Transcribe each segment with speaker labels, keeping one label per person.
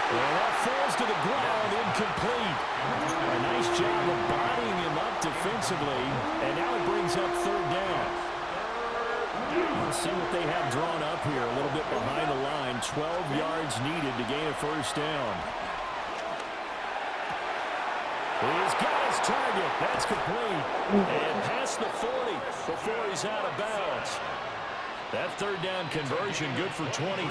Speaker 1: And that falls to the ground, incomplete. A nice job of bodying him up defensively, and now it brings up third down. Let's see what they have drawn up here. A little bit behind the line. 12 yards needed to gain a first down. He's got his target. That's complete. And past the 40 before he's out of bounds. That third down conversion good for 23.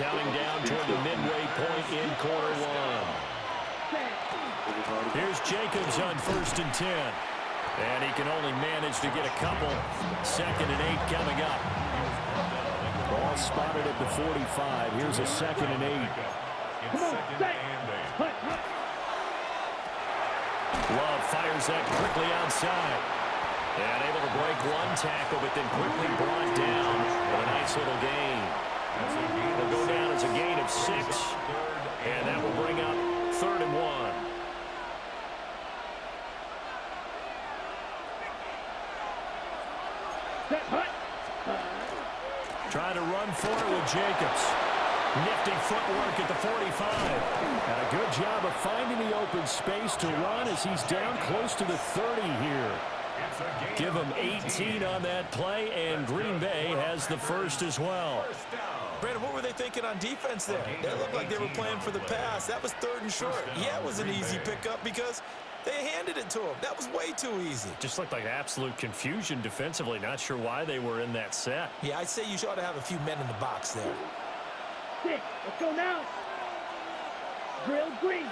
Speaker 1: Counting down toward the midway point in quarter one. Here's Jacobs on 1st and 10. And he can only manage to get a couple. 2nd and 8 coming up. Ball spotted at the 45. Here's a 2nd and 8. Love fires that quickly outside. And able to break one tackle, but then quickly brought down with a nice little gain. It'll go down as a gain of 6. And that will bring up 3rd and 1. Trying to run for it with Jacobs. Nifty footwork at the 45. And a good job of finding the open space to run as he's down close to the 30 here. Give him 18 on that play, and Green Bay has the first as well.
Speaker 2: Brandon, what were they thinking on defense there? They looked like they were playing for the pass. That was 3rd and short. Yeah, it was an easy pickup because they handed it to him. That was way too easy.
Speaker 1: Just looked like absolute confusion defensively. Not sure why they were in that set.
Speaker 2: Yeah, I'd say you ought to have a few men in the box there.
Speaker 3: 6, let's go now. Drill green.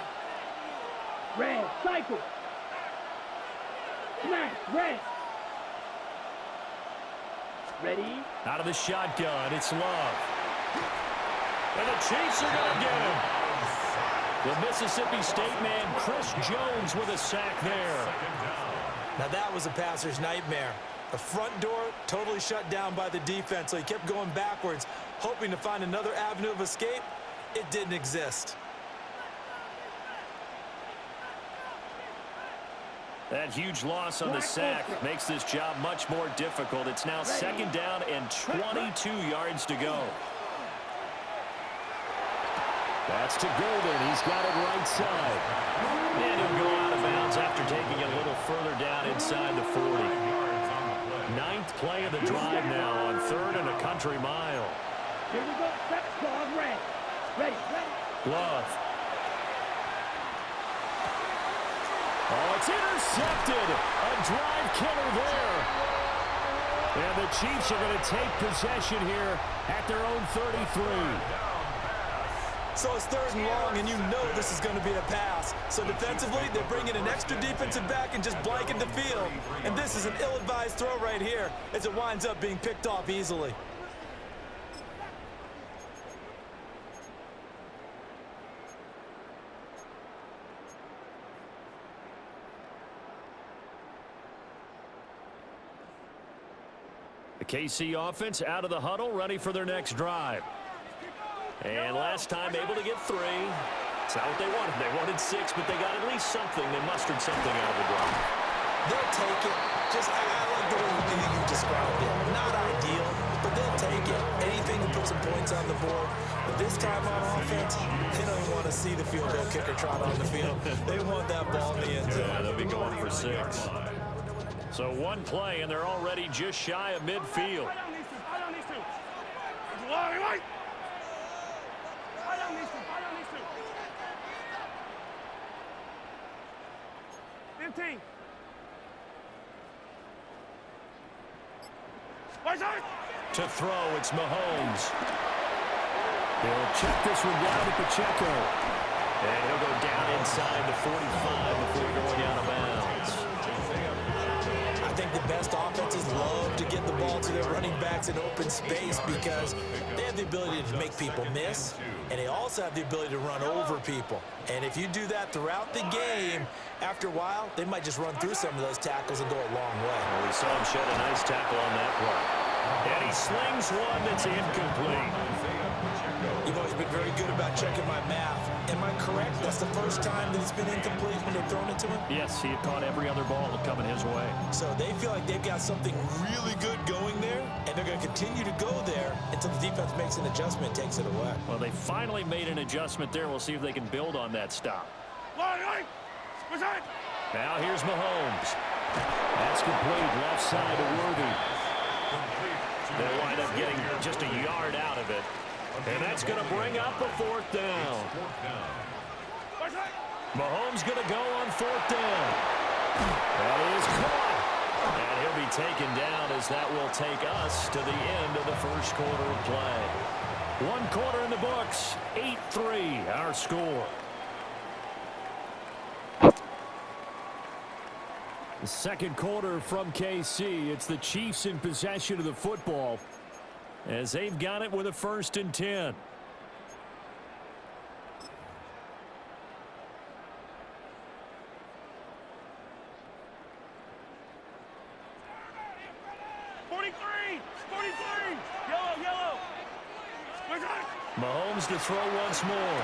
Speaker 3: Red, cycle. Smash, red. Ready?
Speaker 1: Out of the shotgun, it's Love. And the Chiefs are going to get him. The Mississippi State man, Chris Jones, with a sack there.
Speaker 2: Now that was a passer's nightmare. The front door totally shut down by the defense, so he kept going backwards, hoping to find another avenue of escape. It didn't exist.
Speaker 1: That huge loss on the sack makes this job much more difficult. It's now 2nd down and 22 yards to go. That's to Golden. He's got it right side. And he'll go out of bounds after taking it a little further down inside the 40. 9th play of the drive now on 3rd and a country mile.
Speaker 3: Here we go. Set, claw, red. Ready, ready.
Speaker 1: Love. Oh, it's intercepted. A drive killer there. And the Chiefs are going to take possession here at their own 33.
Speaker 2: So it's 3rd and long, and you know this is going to be a pass. So defensively, they're bringing an extra defensive back and just blanking the field. And this is an ill-advised throw right here as it winds up being picked off easily.
Speaker 1: The KC offense out of the huddle, ready for their next drive. And last time able to get 3. It's not what they wanted. They wanted 6, but they got at least something. They mustered something out of the drive.
Speaker 2: They'll take it. Just, I like the way you described it. Not ideal, but they'll take it. Anything to put some points on the board. But this time on offense, they don't even want to see the field goal kicker trot on the field. They want that ball in the end zone.
Speaker 1: Yeah, they'll be going for 6. So one play, and they're already just shy of midfield.
Speaker 3: 15.
Speaker 1: To throw, it's Mahomes. He'll check this one down to Pacheco. And he'll go down inside the 45 before going out of bounds.
Speaker 2: I think the best offenses love to get the ball to their running backs in open space because they have the ability to make people miss, and they also have the ability to run over people. And if you do that throughout the game, after a while, they might just run through some of those tackles and go a long way.
Speaker 1: Well, we saw him shed a nice tackle on that play. And he slings one that's incomplete.
Speaker 2: You've always been very good about checking my math. Am I correct? That's the first time that it's been incomplete when they've thrown it to him?
Speaker 1: Yes, he had caught every other ball coming his way.
Speaker 2: So they feel like they've got something really good going there, and they're going to continue to go there until the defense makes an adjustment and takes it away.
Speaker 1: Well, they finally made an adjustment there. We'll see if they can build on that stop. Now here's Mahomes. That's complete, left side to Worthy. They'll wind up getting just a yard out of it. And that's going to bring up a fourth down. Mahomes going to go on fourth down. That is caught. And he'll be taken down as that will take us to the end of the first quarter of play. 1 quarter in the books, 8-3 our score. The second quarter from KC. It's the Chiefs in possession of the football as they've got it with a 1st and 10. Mahomes to throw once more.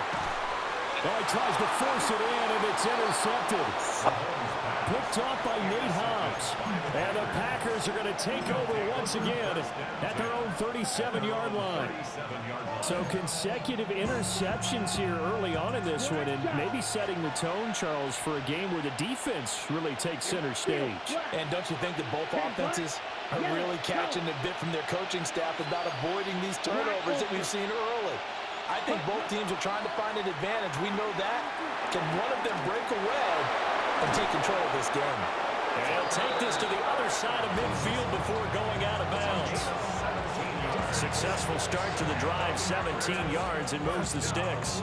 Speaker 1: Well, he tries to force it in, and it's intercepted. Picked off by Nate Hobbs. And the Packers are going to take over once again at their own 37-yard line. So consecutive interceptions here early on in this one, and maybe setting the tone, Charles, for a game where the defense really takes center stage.
Speaker 2: And don't you think that both offenses are really catching a bit from their coaching staff about avoiding these turnovers that we've seen early? I think both teams are trying to find an advantage. We know that. Can one of them break away and take control of this game?
Speaker 1: And he'll take this to the other side of midfield before going out of bounds. Successful start to the drive, 17 yards, and moves the sticks.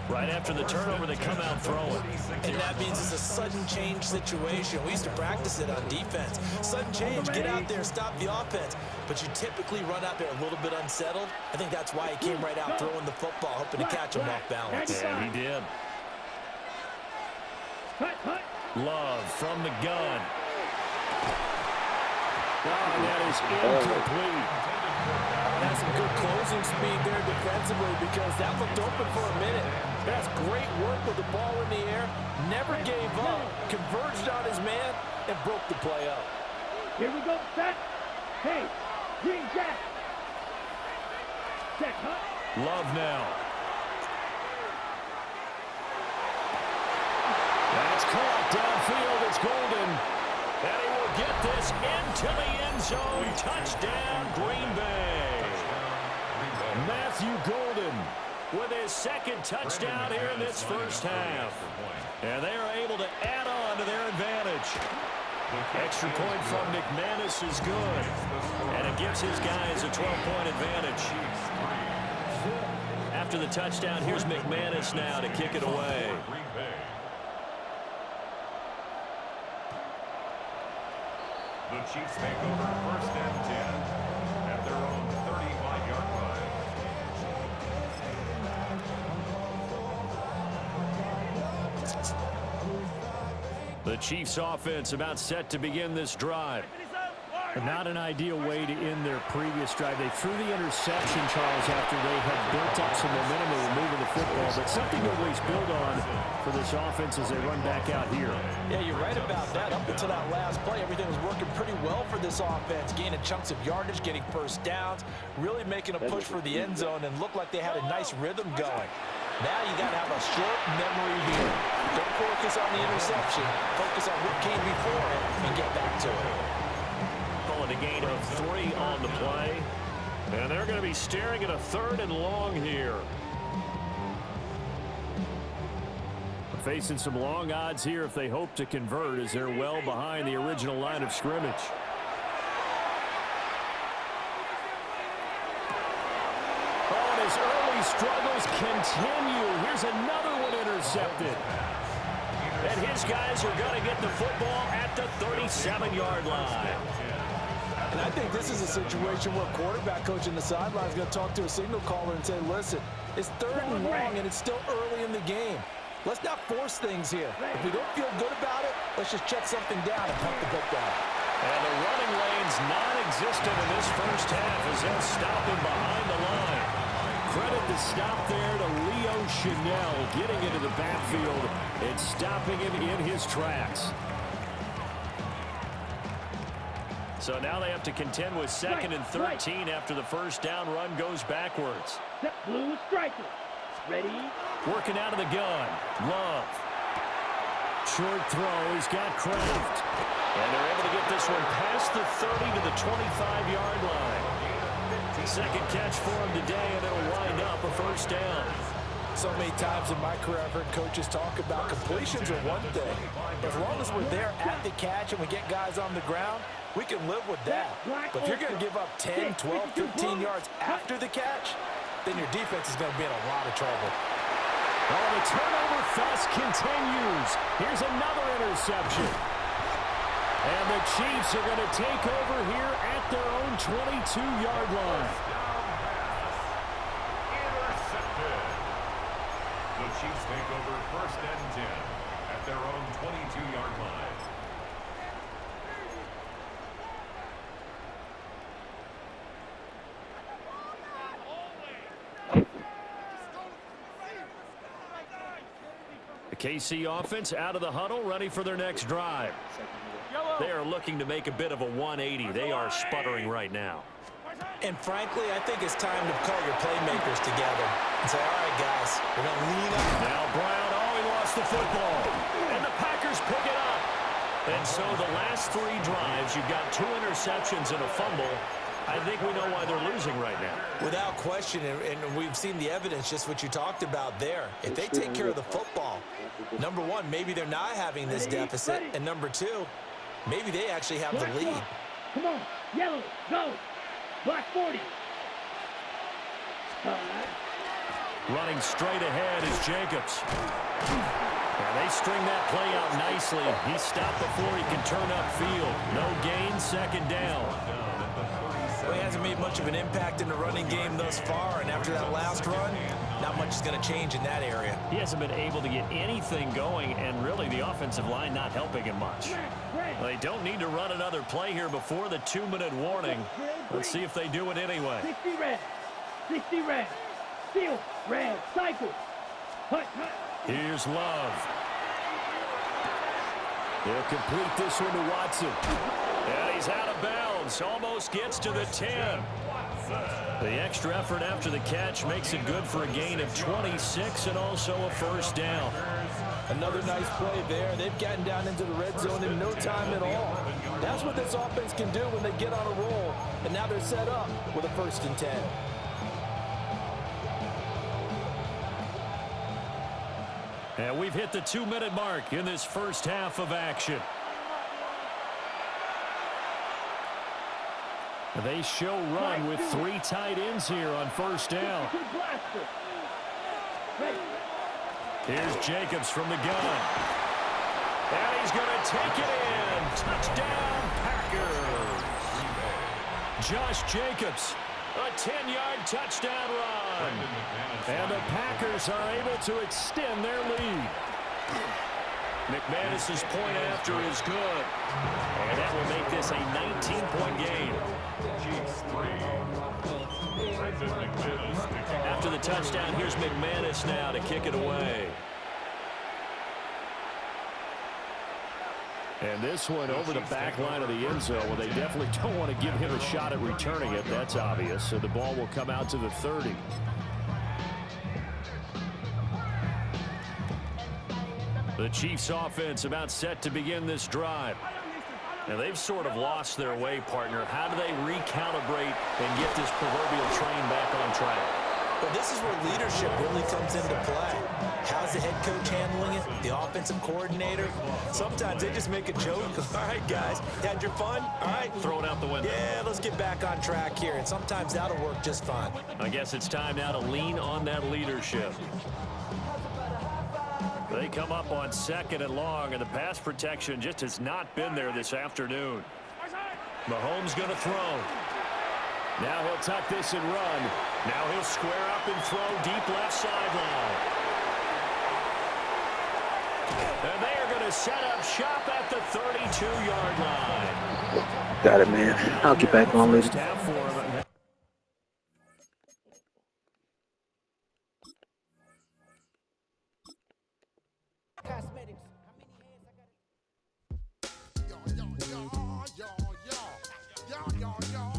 Speaker 1: Right after the turnover, they come out throwing.
Speaker 2: And that means it's a sudden change situation. We used to practice it on defense. Sudden change, get out there, stop the offense. But you typically run out there a little bit unsettled. I think that's why he came right out throwing the football, hoping to catch him off balance.
Speaker 1: And he did. Love from the gun. And that is incomplete.
Speaker 2: That's some good closing speed there defensively because that looked open for a minute. That's great work with the ball in the air. Never gave up. Converged on his man and broke the play up.
Speaker 3: Here we go, set. Hey, green jack. Check, huh?
Speaker 1: Love now. That's caught downfield. It's Golden. And he will get this into the end zone. Touchdown, Green Bay. Matthew Golden with his 2nd touchdown here in this first half. And they are able to add on to their advantage. Extra point from McManus is good. And it gives his guys a 12-point advantage. After the touchdown, here's McManus now to kick it away.
Speaker 4: The Chiefs take over 1st and 10 at their own 35-yard line.
Speaker 1: The Chiefs offense about set to begin this drive. Not an ideal way to end their previous drive. They threw the interception, Charles, after they had built up some momentum. They were moving the football, but something to at least build on for this offense as they run back out here.
Speaker 2: Yeah, you're right about that. Up until that last play, everything was working pretty well for this offense, gaining chunks of yardage, getting first downs, really making a push for the end zone, and looked like they had a nice rhythm going. Now you got to have a short memory here. Don't focus on the interception. Focus on what came before it and get back to it.
Speaker 1: A gain of 3 on the play. And they're going to be staring at a 3rd and long here. Facing some long odds here if they hope to convert as they're well behind the original line of scrimmage. Oh, and his early struggles continue. Here's another one intercepted. And his guys are going to get the football at the 37-yard line.
Speaker 2: And I think this is a situation where quarterback coach in the sideline is going to talk to a signal caller and say, listen, it's 3rd and long and it's still early in the game. Let's not force things here. If we don't feel good about it, let's just check something down and punt the football.
Speaker 1: And the running lane's non-existent in this first half as they'll stop him behind the line. Credit the stop there to Leo Chanel getting into the backfield and stopping him in his tracks. So now they have to contend with 2nd and 13 after the first down run goes backwards.
Speaker 3: Blue striker. Ready?
Speaker 1: Working out of the gun. Love. Short throw. He's got Kraft. And they're able to get this one past the 30 to the 25-yard line. Second catch for him today, and it'll wind up a first down.
Speaker 2: So many times in my career I've heard coaches talk about completions are one thing. As long as we're there at the catch and we get guys on the ground, we can live with that. But if you're going to give up 10, 12, 15 yards after the catch, then your defense is going to be in a lot of trouble.
Speaker 1: Oh, the turnover fest continues. Here's another interception. And the Chiefs are going to take over here at their own 22-yard line.
Speaker 4: Intercepted. The Chiefs take over 1st and 10 at their own 22-yard line.
Speaker 1: The KC offense out of the huddle, ready for their next drive. They are looking to make a bit of a 180. They are sputtering right now.
Speaker 2: And frankly, I think it's time to call your playmakers together and say, all right, guys, we're going to lean up.
Speaker 1: Now Brown, he lost the football. And the Packers pick it up. And so the last 3 drives, you've got 2 interceptions and a fumble. I think we know why they're losing right now.
Speaker 2: Without question, and we've seen the evidence, just what you talked about there. If they take care of the football, number one, maybe they're not having this deficit. And number 2, maybe they actually have the lead.
Speaker 3: Come on, yellow, go. Black 40.
Speaker 1: Running straight ahead is Jacobs. And they string that play out nicely. He stopped before he can turn upfield. No gain, 2nd down.
Speaker 2: Well, he hasn't made much of an impact in the running game thus far, and after that last run, not much is going to change in that area.
Speaker 1: He hasn't been able to get anything going, and really the offensive line not helping him much. They don't need to run another play here before the 2-minute warning. Let's see if they do it anyway.
Speaker 3: 60 red. 60 red. Steal. Red. Cycle. Hut.
Speaker 1: Here's Love. He'll complete this one to Watson. And he's out of bounds. Almost gets to the 10. The extra effort after the catch makes it good for a gain of 26 and also a first down.
Speaker 2: Another nice play there. They've gotten down into the red zone in no time at all. That's what this offense can do when they get on a roll. And now they're set up with a 1st and 10.
Speaker 1: And we've hit the 2-minute mark in this first half of action. They show run with 3 tight ends here on first down. Here's Jacobs from the gun. And he's going to take it in. Touchdown, Packers. Josh Jacobs, a 10-yard touchdown run. And the Packers are able to extend their lead. McManus's point after is good. And that will make this a 19-point game. After the touchdown, here's McManus now to kick it away. And this one over the back line of the end zone. Well, they definitely don't want to give him a shot at returning it. That's obvious. So the ball will come out to the 30. The Chiefs offense about set to begin this drive. Now they've sort of lost their way, partner. How do they recalibrate and get this proverbial train back on track?
Speaker 2: Well, this is where leadership really comes into play. How's the head coach handling it? The offensive coordinator? Sometimes they just make a joke. All right, guys, you had your fun? All right.
Speaker 1: Throw it out the window.
Speaker 2: Yeah, let's get back on track here. And sometimes that'll work just fine.
Speaker 1: I guess it's time now to lean on that leadership. They come up on 2nd and long, and the pass protection just has not been there this afternoon. Mahomes going to throw. Now he'll tuck this and run. Now he'll square up and throw deep left sideline. And they are going to set up shop at the 32-yard line.
Speaker 5: Got it, man. I'll get back on later. y'all.